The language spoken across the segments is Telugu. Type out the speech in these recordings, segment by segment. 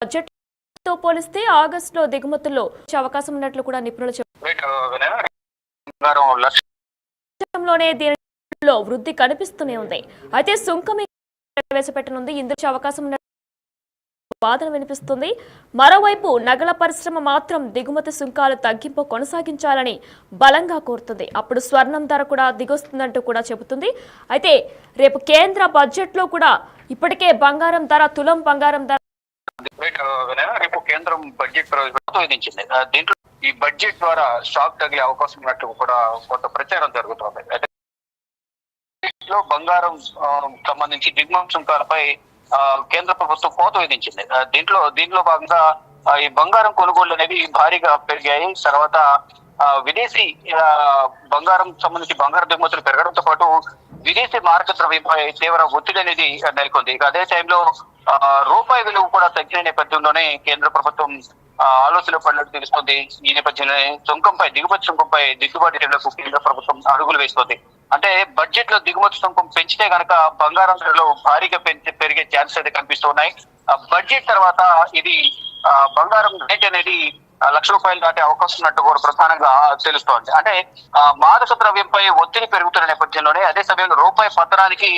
బడ్జెట్ తో పోలిస్తే ఆగస్టులో దిగుమతుల్లో అవకాశం ఉన్నట్లు కూడా నిపుణులు చెప్పడంలోనే దీనిలో వృద్ధి కనిపిస్తూనే ఉంది. అయితే సుంకం ప్రవేశపెట్టనుంది. ఇందుకు అవకాశం ఉన్న వాదన వినిపిస్తుంది. మరోవైపు నగల పరిశ్రమ మాత్రం దిగుమతి సుంకాలు తగ్గింపు కొనసాగించాలని బలంగా కోరుతుంది. అప్పుడు స్వర్ణం ధర కూడా దిగొస్తుందంటూ కూడా చెబుతుంది. అయితే రేపు కేంద్ర బడ్జెట్ లో కూడా ఇప్పటికే బంగారం ధర తులం బంగారం ధర రేపు కేంద్రం బడ్జెట్ ప్రవేశించింది. దీంట్లో ఈ బడ్జెట్ ద్వారా షాక్ తగిలే అవకాశం ఉన్నట్టు కూడా కొంత ప్రచారం జరుగుతోంది. అయితే బంగారం సంబంధించి దిగుమతి సుంకాలపై కేంద్ర ప్రభుత్వం కోత విధించింది. దీంట్లో భాగంగా ఈ బంగారం కొనుగోళ్లు అనేవి భారీగా పెరిగాయి. తర్వాత విదేశీ బంగారం సంబంధించి బంగారం దిగుమతులు పెరగడంతో పాటు విదేశీ మారక ద్రవ్యంపై తీవ్ర ఒత్తిడి అనేది నెలకొంది. ఇక అదే టైంలో రూపాయి విలువ కూడా తగ్గిన నేపథ్యంలోనే కేంద్ర ప్రభుత్వం ఆలోచన పడినట్టు తెలుస్తుంది. ఈ నేపథ్యంలోనే దిగుమతి సుంకంపై దిద్దుబాటు చర్యలకు కేంద్ర ప్రభుత్వం అడుగులు వేస్తోంది. అంటే బడ్జెట్ లో దిగుమతి సుంకం పెంచితే కనుక బంగారం ధరలు భారీగా పెరిగే ఛాన్సెస్ అయితే కనిపిస్తున్నాయి. బడ్జెట్ తర్వాత ఇది బంగారం రేట్ అనేది ₹1,00,000 దాటే అవకాశం ఉన్నట్టు కూడా ప్రధానంగా తెలుస్తోంది. అంటే మాదక ద్రవ్యంపై ఒత్తిడి పెరుగుతున్న నేపథ్యంలోనే అదే సమయంలో రూపాయి పతనానికి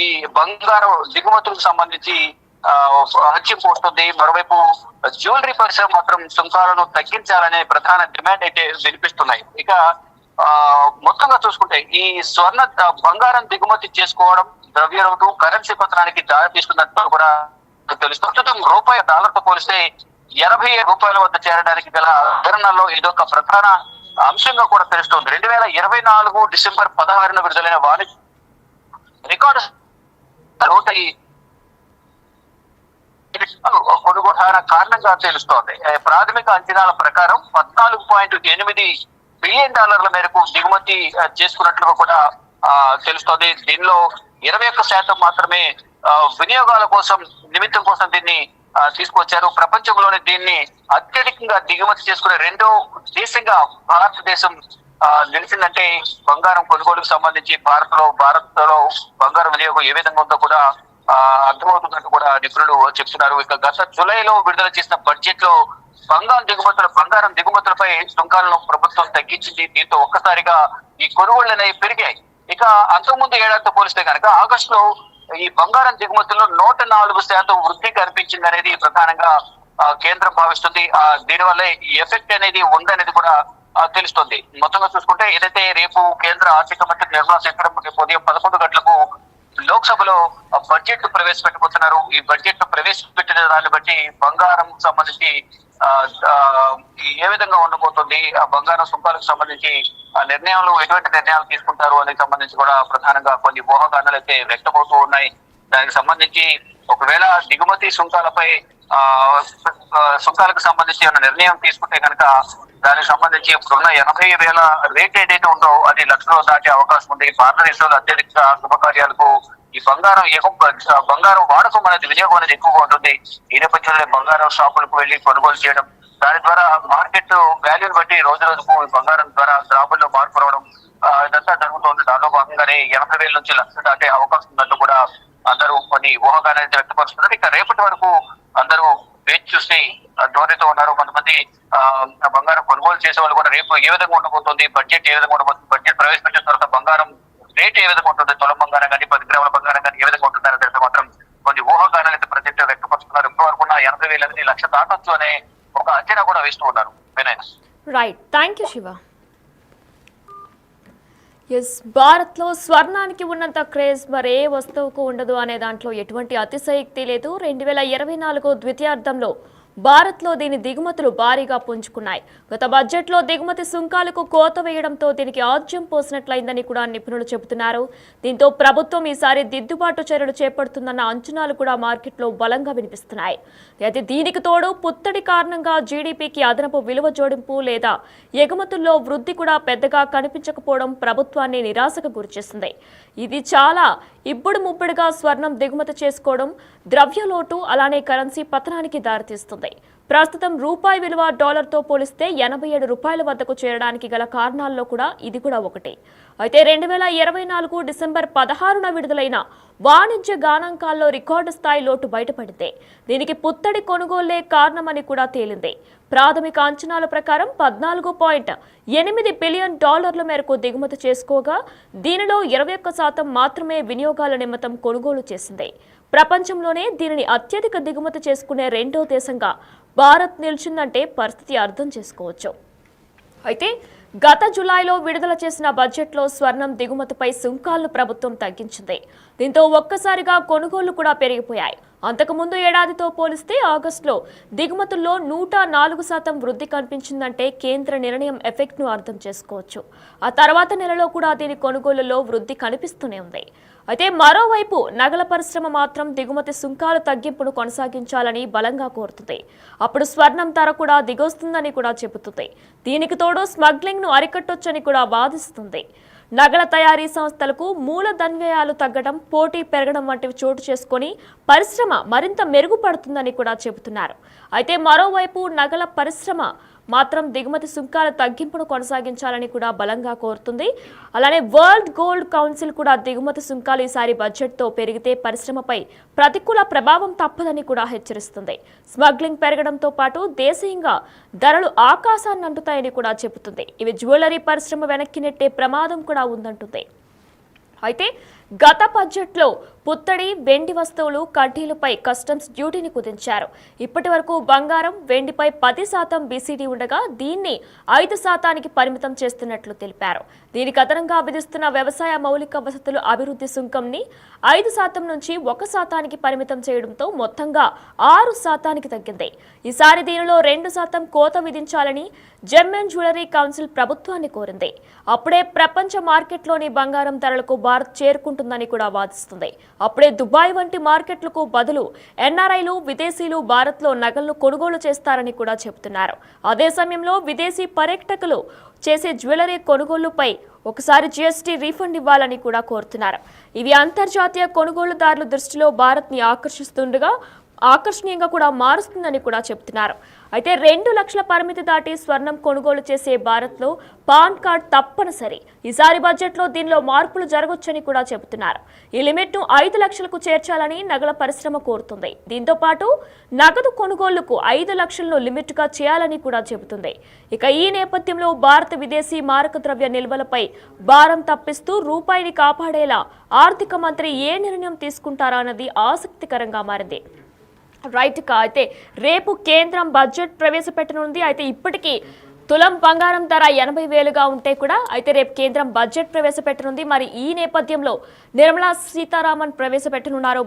ఈ బంగారం దిగుమతులకు సంబంధించి హత్యం పోస్తుంది. మరోవైపు జ్యువెలరీ పరిశ్రమ మాత్రం సుంకాలను తగ్గించాలనే ప్రధాన డిమాండ్ అయితే వినిపిస్తున్నాయి. ఇక మొత్తంగా చూసుకుంటే ఈ బంగారం దిగుమతి చేసుకోవడం ద్రవ్యలోటు కరెన్సీ పత్రానికి దారి తీసుకున్నట్టు కూడా తెలుస్తుంది. ప్రస్తుతం రూపాయి డాలర్తో పోలిస్తే ₹87 వద్ద చేరడానికి గల కారణాల్లో ఇదొక ప్రధాన అంశంగా కూడా తెలుస్తోంది. 2024 డిసెంబర్ 16న విడుదలైన వాణిజ్య రికార్డు కొనుగోలు కారణంగా తెలుస్తోంది. ప్రాథమిక అంచనాల ప్రకారం $14.8 బిలియన్ మేరకు దిగుమతి చేసుకున్నట్లుగా కూడా తెలుస్తోంది. దీనిలో 21% మాత్రమే వినియోగాల నిమిత్తం కోసం దీన్ని తీసుకొచ్చారు. ప్రపంచంలోనే దీన్ని అత్యధికంగా దిగుమతి చేసుకునే రెండో దేశంగా భారతదేశం నిలిచిందంటే బంగారం కొనుగోలుకు సంబంధించి భారత్ లో బంగారం వినియోగం ఏ విధంగా ఉందో కూడా అర్థమవుతున్నట్టు కూడా నిపుణులు చెప్తున్నారు. ఇక గత జూలైలో విడుదల చేసిన బడ్జెట్ లో బంగారం దిగుమతులపై సుంకాలను ప్రభుత్వం తగ్గించింది. దీంతో ఒక్కసారిగా ఈ కొనుగోళ్లు అనేవి పెరిగాయి. ఇక అంతకుముందు ఏడాదితో పోలిస్తే కనుక ఆగస్టులో ఈ బంగారం దిగుమతుల్లో 104% వృద్ధి కనిపించింది అనేది ప్రధానంగా కేంద్రం భావిస్తుంది. దీనివల్ల ఈ ఎఫెక్ట్ అనేది ఉందనేది కూడా తెలుస్తుంది. మొత్తంగా చూసుకుంటే ఏదైతే రేపు కేంద్ర ఆర్థిక మంత్రి నిర్మలా సీతారామన్ ఉదయం 11 గంటలకు లోక్సభలో బడ్జెట్ ప్రవేశపెట్టబోతున్నారు. ఈ బడ్జెట్ ప్రవేశపెట్టిన దాన్ని బట్టి బంగారం సంబంధించి ఏ విధంగా ఉండబోతుంది, ఆ బంగారం సుంకాలకు సంబంధించి ఎటువంటి నిర్ణయాలు తీసుకుంటారు అనేది సంబంధించి కూడా ప్రధానంగా కొన్ని ఊహాగానాలు అయితే వ్యక్తమవుతూ ఉన్నాయి. దానికి సంబంధించి ఒకవేళ దిగుమతి సుంకాలపై సుంకాలకు సంబంధించి ఏమైనా నిర్ణయం తీసుకుంటే కనుక దానికి సంబంధించి ఇప్పుడున్న 80,000 రేట్ ఏదైతే ఉందో అది లక్షలో దాటే అవకాశం ఉంది. భారతదేశంలో అత్యధిక శుభకార్యాలకు ఈ బంగారం వాడకం అనేది వినియోగం అనేది ఎక్కువగా ఉంటుంది. ఈ నేపథ్యంలో బంగారం షాపులకు వెళ్లి కొనుగోలు చేయడం, దాని ద్వారా మార్కెట్ వాల్యూని బట్టి రోజు రోజుకు బంగారం ద్వారా ద్రాబుల్లో మార్పు రావడం ఇదంతా జరుగుతుంది. దానిలో భాగంగానే 80,000 నుంచి లక్ష దాటే అవకాశం ఉన్నట్టు కూడా అందరూ కొన్ని ఊహాగానాలు వ్యక్తపరుస్తున్నారు. ఇక రేపటి వరకు అందరూ వేచి చూసి ధోరణితో ఉన్నారు. కొంతమంది బంగారం కొనుగోలు చేసే వాళ్ళు కూడా రేపు ఏ విధంగా ఉండబోతుంది, బడ్జెట్ ఏ విధంగా ఉండబోతుంది, బడ్జెట్ ప్రవేశపెట్టిన తర్వాత బంగారం రేట్ ఏ విధంగా ఉంటుంది, తులం బంగారం కానీ 10 గ్రాముల బంగారం కానీ ఏ విధంగా ఉంటుంది అనేది మాత్రం కొన్ని ఊహాగానాలు అయితే ప్రజెంట్ వ్యక్తపరుస్తున్నారు. ఇప్పటి వరకు 80,000 నుంచి లక్ష దాటొచ్చు అనే ఒక అంచనా కూడా వేస్తూ ఉన్నారు. Right, thank you Shiva. భారత్లో స్వర్ణానికి ఉన్నంత క్రేజ్ మరే వస్తువుకు ఉండదు అనే దాంట్లో ఎటువంటి అతిశయోక్తి లేదు. 2024 ద్వితీయార్థంలో భారత్లో దీని దిగుమతులు భారీగా పుంజుకున్నాయి. గత బడ్జెట్లో దిగుమతి సుంకాలకు కోత వేయడంతో దీనికి ఆజ్యం పోసినట్లయిందని కూడా నిపుణులు చెబుతున్నారు. దీంతో ప్రభుత్వం ఈసారి దిద్దుబాటు చర్యలు చేపడుతుందన్న అంచనాలు కూడా మార్కెట్లో బలంగా వినిపిస్తున్నాయి. అయితే దీనికి తోడు పుత్తడి కారణంగా జీడీపీకి అదనపు విలువ జోడింపు లేదా ఎగుమతుల్లో వృద్ధి కూడా పెద్దగా కనిపించకపోవడం ప్రభుత్వాన్ని నిరాశకు గురిచేస్తుంది. ఇది చాలా ఇప్పుడు ముబ్బడిగా స్వర్ణం దిగుమతి చేసుకోవడం ద్రవ్యలోటు అలానే కరెన్సీ పతనానికి దారితీస్తుంది. ప్రస్తుతం రూపాయి విలువ డాలర్తో పోలిస్తే ₹87 వద్దకు చేరడానికి గల కారణాల్లో కూడా ఇది కూడా ఒకటి. అయితే 2024 డిసెంబర్ 16న విడుదలైన వాణిజ్య గణాంకాల్లో రికార్డు స్థాయి లోటు బయటపడింది. దీనికి పుత్తడి కొనుగోళ్లే కారణమని కూడా తేలింది. ప్రాథమిక అంచనాల ప్రకారం 14.8 బిలియన్ డాలర్ల మేరకు దిగుమతి చేసుకోగా దీనిలో 21% మాత్రమే వినియోగాల నిమిత్తం కొనుగోలు చేసింది. ప్రపంచంలోనే దీనిని అత్యధిక దిగుమతి చేసుకునే రెండో దేశంగా భారత్ నిలిచిందంటే పరిస్థితి అర్థం చేసుకోవచ్చు. అయితే గత జూలైలో విడుదల చేసిన బడ్జెట్లో స్వర్ణం దిగుమతిపై సుంకాలను ప్రభుత్వం తగ్గించింది. దీంతో ఒక్కసారిగా కొనుగోళ్లు కూడా పెరిగిపోయాయి. అంతకుముందు ఏడాదితో పోలిస్తే ఆగస్టులో దిగుమతుల్లో 104% వృద్ధి కనిపించిందంటే కేంద్ర నిర్ణయం ఎఫెక్ట్ను అర్థం చేసుకోవచ్చు. ఆ తర్వాత నెలలో కూడా దీని కొనుగోళ్లలో వృద్ధి కనిపిస్తూనే ఉంది. అయితే మరోవైపు నగల పరిశ్రమ మాత్రం దిగుమతి సుంకాల తగ్గింపును కొనసాగించాలని బలంగా కోరుతుంది. అప్పుడు స్వర్ణం ధర కూడా దిగొస్తుందని కూడా చెబుతుంది. దీనికి తోడు స్మగ్లింగ్ను అరికట్టొచ్చని కూడా వాదిస్తుంది. నగల తయారీ సంస్థలకు మూలధన్వ్యయాలు తగ్గడం, పోటీ పెరగడం వంటివి చోటు చేసుకుని పరిశ్రమ మరింత మెరుగుపడుతుందని కూడా చెబుతున్నారు. అయితే మరోవైపు నగల పరిశ్రమ మాత్రం దిగుమతి సుంకాల తగ్గింపును కొనసాగించాలని కూడా బలంగా కోరుతుంది. అలానే వరల్డ్ గోల్డ్ కౌన్సిల్ కూడా దిగుమతి సుంకాలు ఈసారి బడ్జెట్తో పెరిగితే పరిశ్రమపై ప్రతికూల ప్రభావం తప్పదని కూడా హెచ్చరిస్తుంది. స్మగ్లింగ్ పెరగడంతో పాటు దేశీయంగా ధరలు ఆకాశాన్ని అంటుతాయని కూడా చెబుతుంది. ఇవి జ్యువెలరీ పరిశ్రమ వెనక్కి నెట్టే ప్రమాదం కూడా ఉందంటుంది. అయితే గత బడ్జెట్లో పుత్తడి, వెండి వస్తువులు, కడ్డీలపై కస్టమ్స్ డ్యూటీని కుదించారు. ఇప్పటి వరకు బంగారం, వెండిపై 10% బీసీడీ ఉండగా దీన్ని 5%కి పరిమితం చేస్తున్నట్లు తెలిపారు. దీనికి అదనంగా విధిస్తున్న వ్యవసాయ మౌలిక వసతుల అభివృద్ధి సుంకంని 5% నుంచి 1%కి పరిమితం చేయడంతో మొత్తంగా 6%కి తగ్గింది. ఈసారి దీనిలో 2% కోత విధించాలని జెమ్ అండ్ జ్యువెలరీ కౌన్సిల్ ప్రభుత్వాన్ని కోరింది. అప్పుడే ప్రపంచ మార్కెట్లోని బంగారం ధరలకు భారత్ చేరుకుంటుందని కూడా వాదిస్తుంది. అప్పుడే దుబాయ్ వంటి మార్కెట్లకు బదులు ఎన్ఆర్ఐలు, విదేశీయులు భారత్లో నగలను కొనుగోలు చేస్తారని కూడా చెబుతున్నారు. అదే సమయంలో విదేశీ పర్యాటకులు చేసే జ్యువెలరీ కొనుగోలుపై ఒకసారి జీఎస్టీ రీఫండ్ ఇవ్వాలని కూడా కోరుతున్నారు. ఇవి అంతర్జాతీయ కొనుగోలుదారుల దృష్టిలో భారత్ని ఆకర్షణీయంగా కూడా మారుస్తుందని కూడా చెబుతున్నారు. అయితే 2 లక్షల పరిమితి దాటి స్వర్ణం కొనుగోలు చేసే భారత్లో పాన్ కార్డ్ తప్పనిసరి. ఈసారి బడ్జెట్లో దీనిలో మార్పులు జరగొచ్చని కూడా చెబుతున్నారు. ఈ లిమిట్ను 5 లక్షలకు చేర్చాలని నగల పరిశ్రమ కోరుతుంది. దీంతో పాటు నగదు కొనుగోళ్లకు 5 లక్షలను లిమిట్గా చేయాలని కూడా చెబుతుంది. ఇక ఈ నేపథ్యంలో భారత విదేశీ మారక ద్రవ్య నిల్వలపై భారం తప్పిస్తూ రూపాయిని కాపాడేలా ఆర్థిక మంత్రి ఏ నిర్ణయం తీసుకుంటారా అన్నది ఆసక్తికరంగా మారింది. రైట్ కా అయితే రేపు కేంద్రం బడ్జెట్ ప్రవేశపెట్టనుంది. అయితే ఇప్పటికీ తులం బంగారం ధర 80,000గా ఉంటే కూడా అయితే రేపు కేంద్రం బడ్జెట్ ప్రవేశపెట్టనుంది. మరి ఈ నేపథ్యంలో నిర్మలా సీతారామన్ ప్రవేశపెట్టనున్నారు,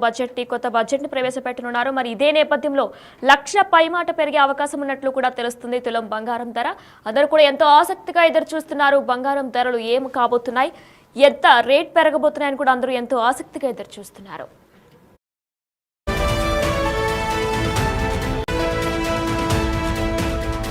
కొత్త బడ్జెట్ని ప్రవేశపెట్టనున్నారు. మరి ఇదే నేపథ్యంలో 1,00,000 పైమాట పెరిగే అవకాశం ఉన్నట్లు కూడా తెలుస్తుంది తులం బంగారం ధర. అందరూ కూడా ఎంతో ఆసక్తిగా ఎదురు చూస్తున్నారు. బంగారం ధరలు ఏం కాబోతున్నాయి, ఎంత రేట్ పెరగబోతున్నాయని కూడా అందరూ ఎంతో ఆసక్తిగా ఎదురు చూస్తున్నారు.